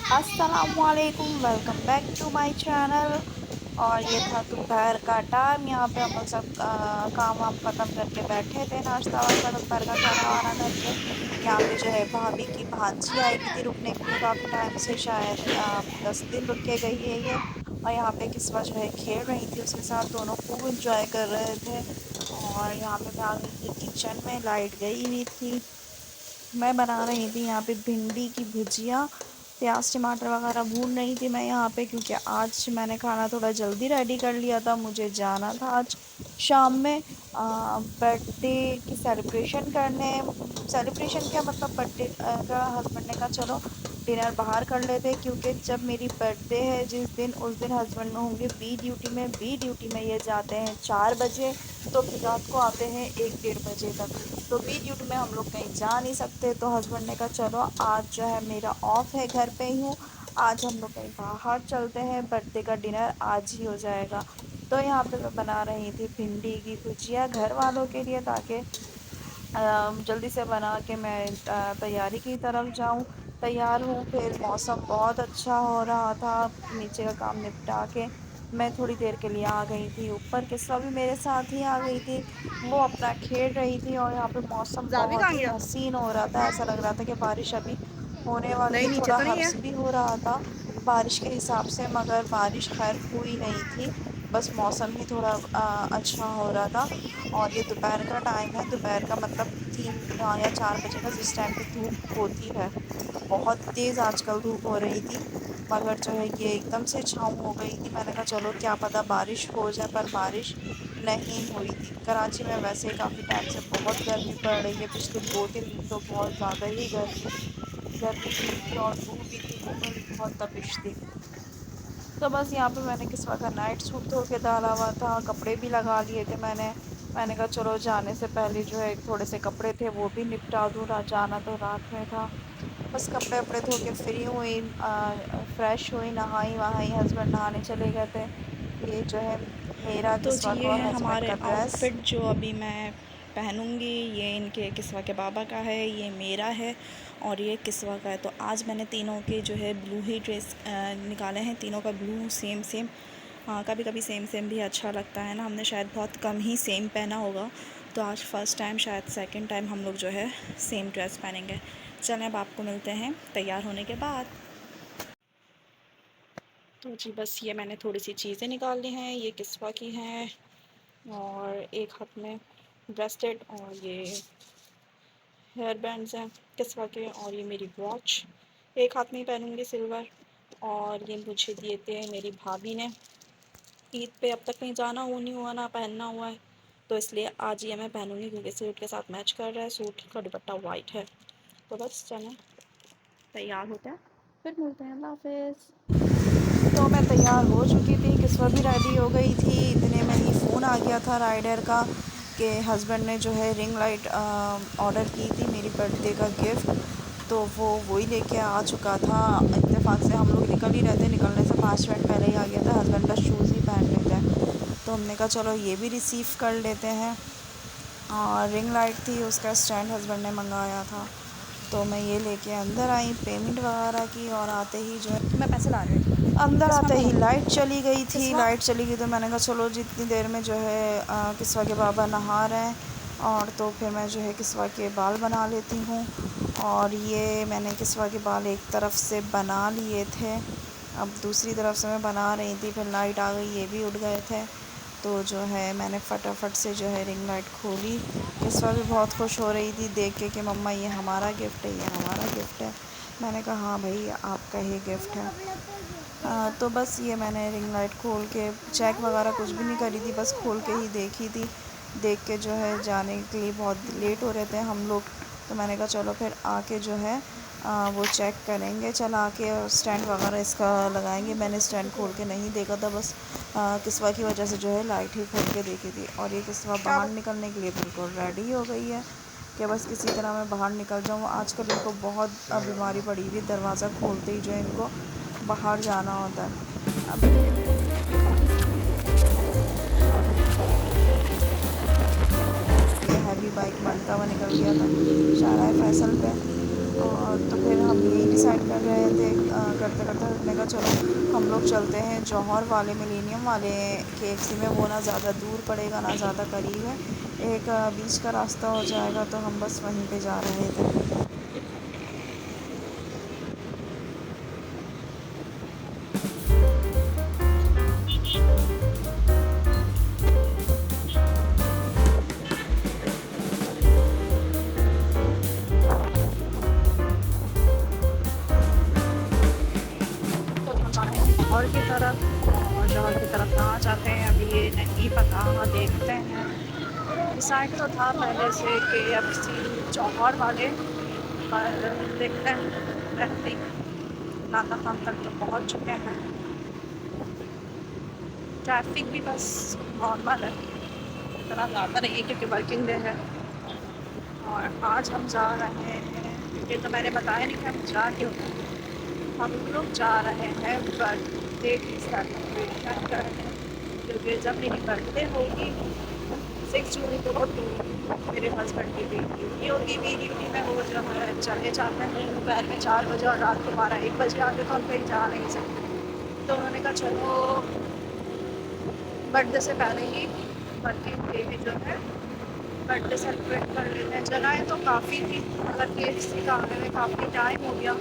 अस्सलामुअलैकुम, welcome back to my channel. और ये था दोपहर का टाइम। यहाँ पे हम लोग सब काम वाम ख़त्म करके बैठे थे, नाश्ता वाश्ता दोपहर का खाना वाना करके। यहाँ पे जो है भाभी की भांजी आई हुई थी रुकने के लिए काफ़ी टाइम से, शायद 10 दिन रुक के गई है ये। और यहाँ पे किस्वा जो है खेल रही थी उसके साथ, दोनों खूब इंजॉय कर रहे थे। और यहाँ पे मैं आ गई थी किचन में, लाइट गई हुई थी। मैं बना रही थी यहाँ पे भिंडी की भुजिया, प्याज टमाटर वगैरह भून रही थी मैं यहाँ पे, क्योंकि आज मैंने खाना थोड़ा जल्दी रेडी कर लिया था। मुझे जाना था आज शाम में बर्थडे की सेलिब्रेशन करने। सेलिब्रेशन क्या मतलब, बर्थडे का हस्बैंड ने कहा चलो डिनर बाहर कर लेते, क्योंकि जब मेरी बर्थडे है जिस दिन, उस दिन हस्बैंड में होंगे बी ड्यूटी में। बी ड्यूटी में ये जाते हैं 4 बजे, तो फिर रात को आते हैं 1 डेढ़ बजे तक। तो बी ड्यूटी में हम लोग कहीं जा नहीं सकते, तो हस्बैंड ने कहा चलो आज जो है मेरा ऑफ है, घर पे ही हूँ, आज हम लोग कहीं बाहर चलते हैं, बर्थडे का डिनर आज ही हो जाएगा। तो यहाँ पे मैं बना रही थी भिंडी की भुजिया घर वालों के लिए, ताकि जल्दी से बना के मैं तैयारी की तरफ जाऊँ। तैयार हूँ, फिर मौसम बहुत अच्छा हो रहा था। नीचे का काम निपटा के मैं थोड़ी देर के लिए आ गई थी ऊपर, किस्सा भी मेरे साथ ही आ गई थी। वो अपना खेल रही थी और यहाँ पे मौसम जा भी बहुत कहाँ ही गया? हसीन हो रहा था। ऐसा लग रहा था कि बारिश अभी होने वाली नहीं, है। नीचे थोड़ा तो नहीं है। हर्ष भी हो रहा था बारिश के हिसाब से, मगर बारिश खैर हुई नहीं थी। बस मौसम ही थोड़ा अच्छा हो रहा था। और ये दोपहर का टाइम है, दोपहर का मतलब 3 या 4 बजे का, जिस टाइम पे धूप होती है। बहुत तेज़ आजकल धूप हो रही थी, मगर जो है ये एकदम से छाँव हो गई थी। मैंने कहा चलो क्या पता बारिश हो जाए, पर बारिश नहीं हुई थी। कराची में वैसे ही काफ़ी टाइम से बहुत गर्मी पड़ रही है, पिछले 2 3 दिन तो बहुत ज़्यादा ही गर्मी गर्मी भी थी और धूप भी थी, धूप में भी बहुत तपिश थी। तो बस यहाँ पे मैंने किस्वा का नाइट सूट धो के डाला हुआ था, कपड़े भी लगा लिए थे मैंने कहा चलो जाने से पहले जो है थोड़े से कपड़े थे वो भी निपटा दूँ, जाना तो रात में था। बस कपड़े वपड़े धो के फ्री हुई, फ्रेश हुई, नहाई वहाई, हस्बैंड नहाने चले गए थे। ये जो है मेरा तो जी किस्वा का ये और है हस्बैंड हमारे का ड्रेस। आउटफिट जो अभी मैं पहनूंगी। ये इनके किस्वा के बाबा का है, ये मेरा है और ये किस्वा का है। तो आज मैंने तीनों के जो है ब्लू ही ड्रेस निकाले हैं, तीनों का ब्लू सेम सेम। हाँ, कभी कभी सेम सेम भी अच्छा लगता है ना, हमने शायद बहुत कम ही सेम पहना होगा। तो आज फ़र्स्ट टाइम, शायद सेकंड टाइम हम लोग जो है सेम ड्रेस पहनेंगे। चलें अब आपको मिलते हैं तैयार होने के बाद। तो जी बस ये मैंने थोड़ी सी चीज़ें निकाल ली हैं, ये किस्वा की हैं और एक हाथ में ब्रेसलेट, और ये हेयर बैंड्स हैं किस्वा के, और ये मेरी वॉच एक हाथ में ही पहनूंगी सिल्वर। और ये मुझे दिए थे मेरी भाभी ने ईद पे। अब तक कहीं जाना हो नहीं हुआ ना पहनना हुआ है, तो इसलिए आज ये मैं पहनूंगी क्योंकि सूट के साथ मैच कर रहा है। सूट का दुपट्टा वाइट है। तो बस चलें तैयार होते हैं, फिर मिलते हैं। अल्लाह हाफिज़। तो मैं तैयार हो चुकी थी, किस्वा भी रेडी हो गई थी, इतने में ही फ़ोन आ गया था राइडर का कि हस्बैंड ने जो है रिंग लाइट ऑर्डर की थी, मेरी बर्थडे का गिफ्ट। तो वो वही लेके आ चुका था। इत्तेफाक से हम लोग निकल ही रहे थे, निकलने से 5 मिनट पहले ही आ गया था। हस्बैंड बस शूज़ ही पहन रहे थे, तो हमने कहा चलो ये भी रिसीव कर लेते हैं। और रिंग लाइट थी, उसका स्टैंड हस्बैंड ने मंगाया था। तो मैं ये लेके अंदर आई, पेमेंट वगैरह की, और आते ही जो है मैं पैसे ला रही हूँ। अंदर किसवा आते ही करो। लाइट चली गई थी। किसवा। लाइट चली गई तो मैंने कहा चलो जितनी देर में जो है किस्वा के बाबा नहा रहे हैं, और तो फिर मैं जो है किस्वा के बाल बना लेती हूँ। और ये मैंने किस्वा के बाल एक तरफ से बना लिए थे, अब दूसरी तरफ से मैं बना रही थी, फिर लाइट आ गई, ये भी उड़ गए थे। तो जो है मैंने फटाफट से जो है रिंग लाइट खोली। किस्वा भी बहुत खुश हो रही थी देख के कि मम्मा ये हमारा गिफ्ट है, ये हमारा गिफ्ट है। मैंने कहा हाँ भाई आपका ही गिफ्ट है। तो बस ये मैंने रिंग लाइट खोल के चेक वगैरह कुछ भी नहीं करी थी, बस खोल के ही देखी थी। देख के जो है जाने के लिए बहुत लेट हो रहे थे हम लोग, तो मैंने कहा चलो फिर आके जो है वो चेक करेंगे, चल आके स्टैंड वगैरह इसका लगाएंगे। मैंने स्टैंड खोल के नहीं देखा था, बस किस्वा की वजह से जो है लाइट ही खोल के देखी थी। और ये किस्वा क्या बाहर निकलने के लिए बिल्कुल रेडी हो गई है कि बस किसी तरह मैं बाहर निकल जाऊँ। आजकल इनको बहुत बीमारी पड़ी हुई है, दरवाज़ा खोलते ही जो है इनको बाहर जाना होता है। अब ये हैवी बाइक बनता हुआ निकल गया था शाहराह फैसल पे। और तो फिर हम यही डिसाइड कर रहे थे, करते करते हमने कहा चलो हम लोग चलते हैं जौहर वाले मिलेनियम वाले केएफसी में। वो ना ज़्यादा दूर पड़ेगा ना ज़्यादा करीब है, एक बीच का रास्ता हो जाएगा, तो हम बस वहीं पे जा रहे थे। तो हम जा रहे हैं जौहर की तरफ, और जौहर की तरफ कहाँ जाते हैं अभी ये नहीं पता, देखते हैं। डिसाइड तो था पहले से KFC जौहर वाले, पर देखते हैं रहते नाका खाम तक तो पहुँच चुके हैं। ट्रैफिक भी बस नॉर्मल है, इतना ज़्यादा नहीं है क्योंकि वर्किंग डे है। और आज हम जा रहे हैं, ये तो मैंने बताया नहीं कि हम जा क्यों रहे हैं। हम लोग जा रहे हैं बर्थडे की सेलिब्रेशन करने, क्योंकि जब मेरी बर्थडे होगी 6 जून को, तो मेरे हस्बैंड की ड्यूटी होगी, मेरी ड्यूटी में वो जब चले जाते हैं दोपहर में 4 बजे और रात को 12-1 बजे आते, तो हम कहीं जा नहीं सकते। तो उन्होंने कहा चलो बर्थडे से पहले ही वर्किंग डे में जो है बर्थडे सेलिब्रेट कर लेते हैं। जगहें तो काफ़ी थी, मतलब KFC का आने में काफ़ी टाइम हो गया,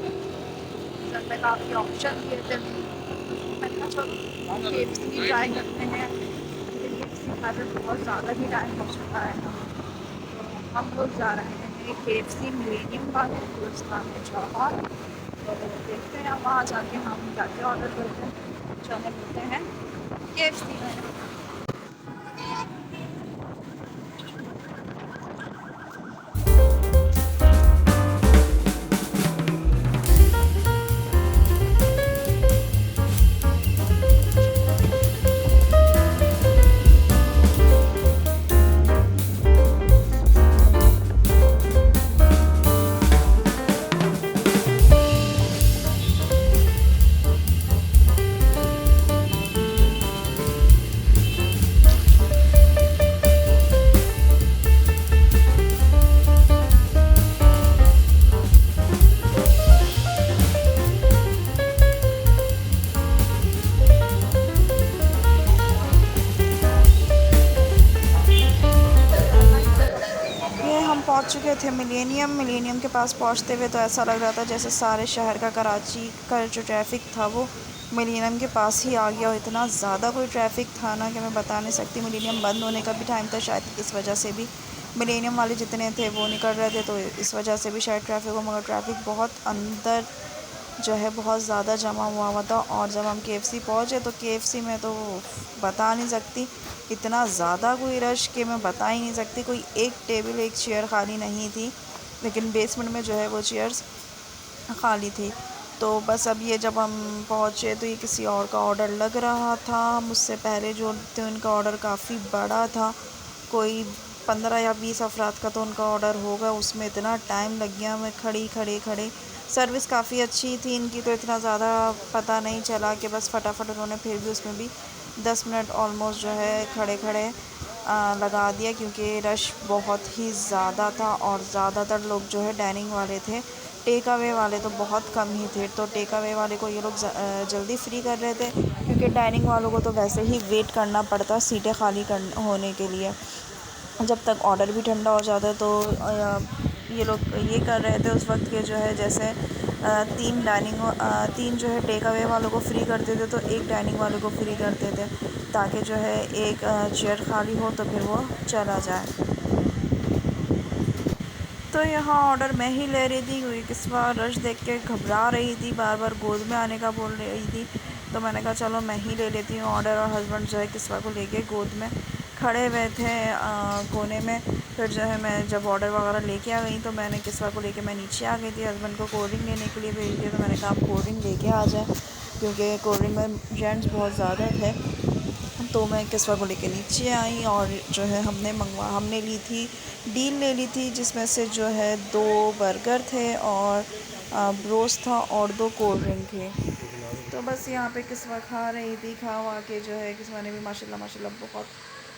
जब में काफ़ी ऑप्शन दिए थे। मैंने कहा चलो KFC की ट्राई करते हैं, लेकिन KFC खाते बहुत ज़्यादा ही टाइम हो चुका है। तो हम लोग जा रहे हैं KFC मिलेनियम वाले गुलिस्तान में जौहर। तो देखते हैं वहाँ जाके हम क्या क्या ऑर्डर करते हैं। चले मिलते हैं KFC में। ये हम पहुंच चुके थे मिलेनियम के पास। पहुंचते हुए तो ऐसा लग रहा था जैसे सारे शहर का, कराची का जो ट्रैफ़िक था वो मिलेनियम के पास ही आ गया। और इतना ज़्यादा कोई ट्रैफ़िक था ना कि मैं बता नहीं सकती। मिलेनियम बंद होने का भी टाइम था, शायद इस वजह से भी मिलेनियम वाले जितने थे वो निकल रहे थे, तो इस वजह से भी शायद ट्रैफ़िक हो। मगर ट्रैफ़िक बहुत अंदर जो है बहुत ज़्यादा जमा हुआ था। और जब हम KFC पहुँचे तो KFC में तो बता नहीं सकती, इतना ज़्यादा कोई रश कि मैं बता ही नहीं सकती। कोई एक टेबल एक चेयर खाली नहीं थी, लेकिन बेसमेंट में जो है वो चेयर्स खाली थी। तो बस अब ये जब हम पहुँचे तो ये किसी और का ऑर्डर लग रहा था। मुझसे पहले जो थे उनका ऑर्डर काफ़ी बड़ा था, कोई 15 या 20 अफराद का तो उनका ऑर्डर होगा। उसमें इतना टाइम लग गया, मैं खड़े। सर्विस काफ़ी अच्छी थी इनकी, तो इतना ज़्यादा पता नहीं चला कि बस फटाफट उन्होंने फिर भी उसमें भी 10 मिनट ऑलमोस्ट जो है खड़े लगा दिया, क्योंकि रश बहुत ही ज़्यादा था। और ज़्यादातर लोग जो है डाइनिंग वाले थे, टेक अवे वाले तो बहुत कम ही थे। तो टेक अवे वाले को ये लोग जल्दी फ्री कर रहे थे, क्योंकि डाइनिंग वालों को तो वैसे ही वेट करना पड़ता सीटें खाली होने के लिए, जब तक ऑर्डर भी ठंडा हो जाता है। तो ये लोग ये कर रहे थे उस वक्त के जो है, जैसे तीन जो है टेक अवे वालों को फ्री करते थे, तो एक डाइनिंग वालों को फ्री करते थे, ताकि जो है एक चेयर खाली हो तो फिर वो चला जाए। तो यहाँ ऑर्डर मैं ही ले रही थी, क्योंकि किस्वा रश देख के घबरा रही थी, बार बार गोद में आने का बोल रही थी। तो मैंने कहा चलो मैं ही ले लेती हूँ ऑर्डर। और हस्बैंड जो है किस्वा को लेके गोद में खड़े हुए थे कोने में। फिर जो है मैं जब ऑर्डर वगैरह लेके आ गई, तो मैंने किस्वा को लेके मैं नीचे आ गई थी। हस्बैंड को कोल्ड ड्रिंक लेने के लिए भेज दिया, तो मैंने कहा आप कोल्ड ड्रिंक लेके आ जाए, क्योंकि कोल्ड ड्रिंक में जेंट्स बहुत ज़्यादा थे। तो मैं किस्वा को लेके नीचे आई, और जो है हमने ली थी डील ले ली थी, जिसमें से जो है 2 बर्गर थे और ब्रोस्ट था और 2 कोल्ड ड्रिंक थे। तो बस यहाँ पे किस्मा खा रही थी, खा वा के जो है किस्मा ने भी माशाल्लाह माशाल्लाह बहुत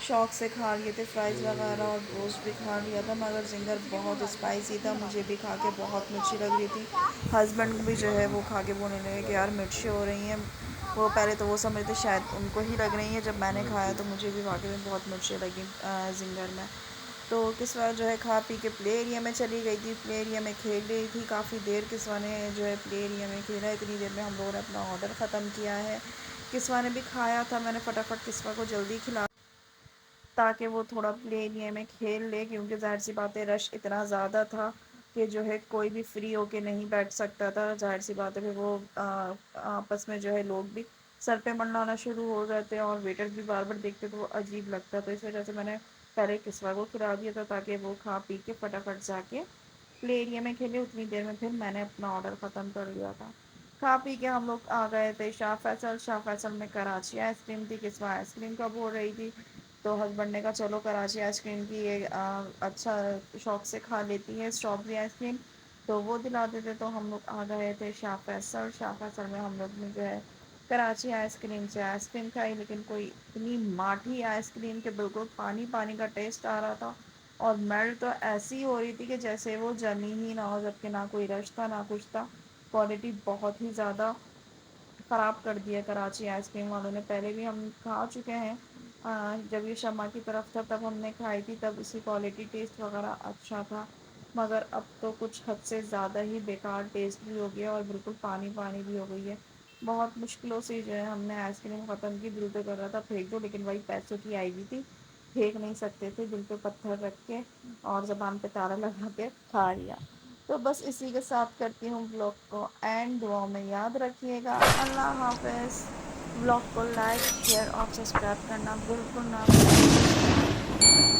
शौक से खा लिए थे फ्राइज़ वगैरह, और रोस्ट भी खा लिया था, मगर जिंगर बहुत स्पाइसी था, मुझे भी खा के बहुत मिर्ची लग रही थी। हस्बैंड भी जो है वो खा के बोलने लगे कि यार मिर्ची हो रही हैं। वो पहले तो वो समझ थे शायद उनको ही लग रही है, जब मैंने खाया तो मुझे भी वाकई में बहुत मिर्ची लगी जिंगर में। तो किस्वा जो है खा पी के प्ले एरिया में चली गई थी, प्ले एरिया में खेल रही थी काफ़ी देर। किस्वा ने जो है प्ले एरिया में खेला, इतनी देर में हम लोगों ने अपना ऑर्डर ख़त्म किया है। किस्वा ने भी खाया था, मैंने फटाफट किस्वा को जल्दी खिला ताकि वो थोड़ा प्ले एरिया में खेल ले, क्योंकि ज़ाहिर सी बात है रश इतना ज़्यादा था कि जो है कोई भी फ्री होके नहीं बैठ सकता था। ज़ाहिर सी बात है फिर वो आपस में जो है लोग भी सर पे मंडलाना शुरू हो गए थे, और वेटर भी बार बार देखते तो वो अजीब लगता। तो इस वजह से मैंने पहले किस्वा को खिला दिया था ताकि वो खा पी के फटाफट जाके प्ले एरिया में खेले। उतनी देर में फिर मैंने अपना ऑर्डर ख़त्म कर लिया था। खा पी के हम लोग आ गए थे शाह फैसल। शाह फैसल में कराची आइसक्रीम थी, किस्वा आइसक्रीम कब हो रही थी, तो हस्बैंड ने कहा चलो कराची आइसक्रीम की ये अच्छा शौक से खा लेती है स्ट्रॉबेरी आइसक्रीम, तो वो दिला देते। तो हम लोग आ गए थे शाह फैसल। शाह फैसल में हम लोग ने जो है कराची आइसक्रीम से आइसक्रीम खाई, लेकिन कोई इतनी माठी आइसक्रीम के बिल्कुल पानी पानी का टेस्ट आ रहा था, और मेल्ट तो ऐसी हो रही थी कि जैसे वो जमी ही ना हो, जबकि ना कोई रश था ना कुछ था। क्वालिटी बहुत ही ज़्यादा ख़राब कर दिया कराची आइसक्रीम वालों ने। पहले भी हम खा चुके हैं, जब ये शमा की तरफ था तब हमने खाई थी, तब इसकी क्वालिटी टेस्ट वगैरह अच्छा था, मगर अब तो कुछ हद से ज़्यादा ही बेकार टेस्ट भी हो गया और बिल्कुल पानी पानी भी हो गई है। बहुत मुश्किलों से जो है हमने आइसक्रीम ख़त्म की। दिल तो कर रहा था फेंक दो, लेकिन वही पैसों की आई हुई थी, फेंक नहीं सकते थे। दिल पे पत्थर रख के और ज़बान पे ताला लगा के खा लिया। तो बस इसी के साथ करती हूँ ब्लॉग को एंड, दुआ में याद रखिएगा। अल्लाह हाफ़िज़। ब्लॉग को लाइक शेयर और सब्सक्राइब करना बिल्कुल ना भूलिए।